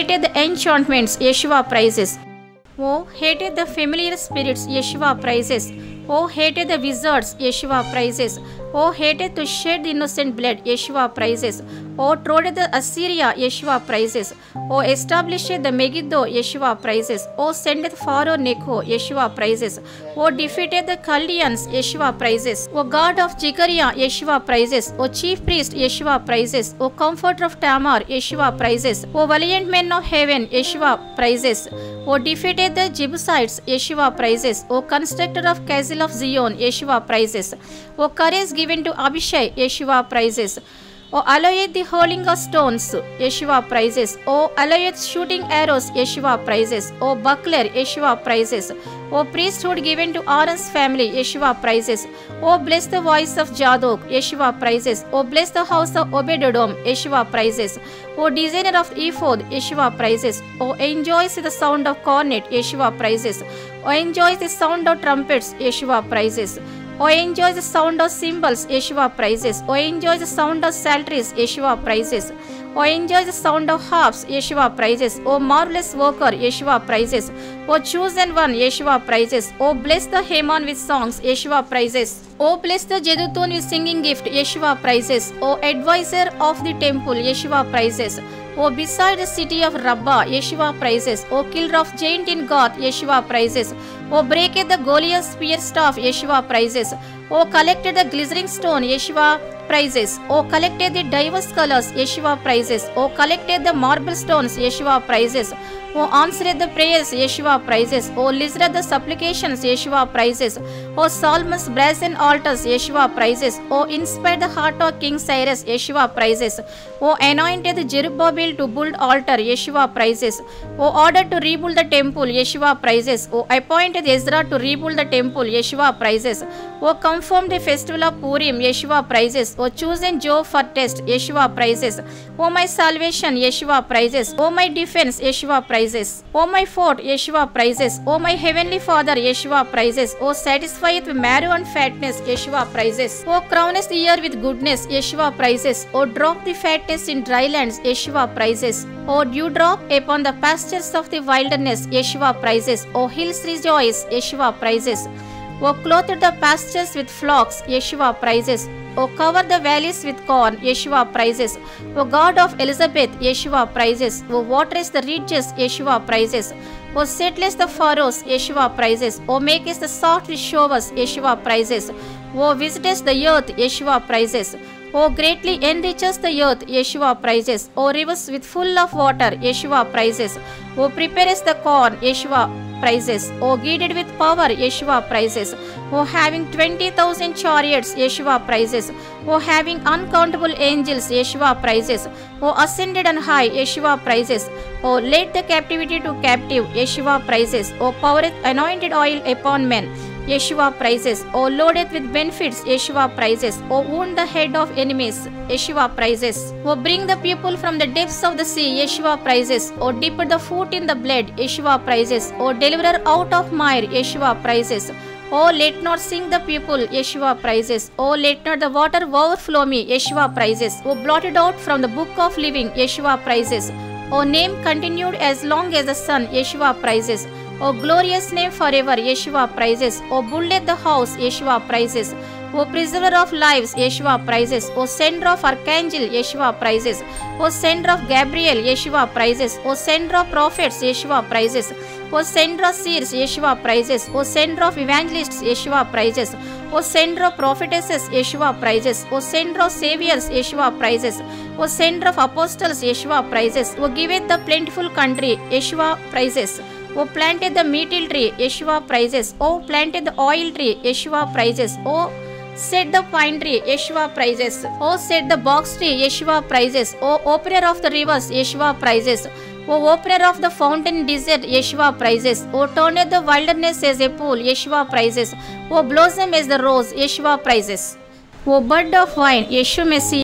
hated the enchantments, Yeshua praises. Oh, hated the familiar spirits, Yeshua praises. Oh, hated the wizards, Yeshua praises. Oh, hated to shed the innocent blood, Yeshua praises. Oh, trod the Assyria, Yeshua praises. Oh, established the Megiddo, Yeshua praises. Oh, sendeth Pharaoh Necho, Yeshua praises. Oh, defeated the Chaldeans, Yeshua praises. O God of Jechariah, Yeshua praises. O chief priest, Yeshua praises. O comforter of Tamar, Yeshua praises. O valiant men of heaven, Yeshua praises. O defeated the Jebusites, Yeshua praises. O constructor of castle of Zion, Yeshua praises. O courage given to Abishai, Yeshua praises. O alloyed the hurling of stones, Yeshua praises. O alloyed shooting arrows, Yeshua praises. O buckler, Yeshua praises. O priesthood given to Aaron's family, Yeshua praises. O bless the voice of Zadok, Yeshua praises. O bless the house of Obed-Edom, Yeshua praises. O designer of ephod, Yeshua praises. O enjoys the sound of cornet, Yeshua praises. O enjoys the sound of trumpets, Yeshua praises. O enjoys the sound of cymbals, Yeshua praises. O enjoys the sound of psalteries, Yeshua praises. O enjoys the sound of harps, Yeshua praises. O marvelous worker, Yeshua praises. O chosen one, Yeshua praises. O bless the Heman with songs, Yeshua praises. O bless the Jeduthun with singing gift, Yeshua praises. O advisor of the temple, Yeshua praises. O beside the city of Rabbah, Yeshua praises. O killer of giant in Gath, Yeshua praises. O breaketh the Goliath's spear staff, Yeshua praises. O collected the glittering stone, Yeshua praises. O collected the diverse colors, Yeshua praises. O collected the marble stones, Yeshua praises. O answered the prayers, Yeshua praises. O listened the supplications, Yeshua praises. O Solomon's brazen altars, Yeshua praises. O inspired the heart of King Cyrus, Yeshua praises. O anointed Zerubbabel to build altar, Yeshua praises. O ordered to rebuild the temple, Yeshua praises. O appointed Ezra to rebuild the temple, Yeshua praises. O confirmed the festival of Purim, Yeshua praises. O chosen Job for test, Yeshua praises. O my salvation, Yeshua praises. O my defense, Yeshua praises. O my fort, Yeshua praises. O my heavenly Father, Yeshua praises. O satisfieth with marrow and fatness, Yeshua praises. O crownest the year with goodness, Yeshua praises. O drop the fatness in dry lands, Yeshua praises. O dewdrop upon the pastures of the wilderness, Yeshua praises. O hills rejoice, Yeshua praises. O clothed the pastures with flocks, Yeshua praises. O cover the valleys with corn, Yeshua praises. O God of Elizabeth, Yeshua praises. O waterest the ridges, Yeshua praises. O settlest the furrows, Yeshua praises. O makest the soft with showers, Yeshua praises. O visitest the earth, Yeshua praises. O greatly enriches the earth, Yeshua praises. O rivers with full of water, Yeshua praises. O preparest the corn, Yeshua praises. O girded with power, Yeshua praises. O having 20,000 chariots, Yeshua praises. O having uncountable angels, Yeshua praises. O ascended on high, Yeshua praises. O led the captivity to captive, Yeshua praises. O poureth anointed oil upon men, Yeshua praises. O loadeth with benefits, Yeshua praises. O wound the head of enemies, Yeshua praises. O bring the people from the depths of the sea, Yeshua praises. O dip the foot in the blood, Yeshua praises. O deliverer out of mire, Yeshua praises. O let not sing the people, Yeshua praises. O let not the water overflow me, Yeshua praises. O blotted out from the book of living, Yeshua praises. O name continued as long as the sun, Yeshua praises. O glorious name forever, Yeshua praises. O buildeth the house, Yeshua praises. O preserver of lives, Yeshua praises. O sender of archangel, Yeshua praises. O sender of Gabriel, Yeshua praises. O sender of prophets, Yeshua praises. O sender of seers, Yeshua praises. O sender of evangelists, Yeshua praises. O sender of prophetesses, Yeshua praises. O sender of saviors, Yeshua praises. O sender of apostles, Yeshua praises. O giveth the plentiful country, Yeshua praises. O planted the myrtle tree, Yeshua praises. O planted the oil tree, Yeshua praises. O set the pine tree, Yeshua praises. O set the box tree, Yeshua praises. O opener of the rivers, Yeshua praises. O opener of the fountain desert, Yeshua praises. O turneth the wilderness as a pool, Yeshua praises. O blossom as the rose, Yeshua praises. O bud of wine, Yeshua Messiah.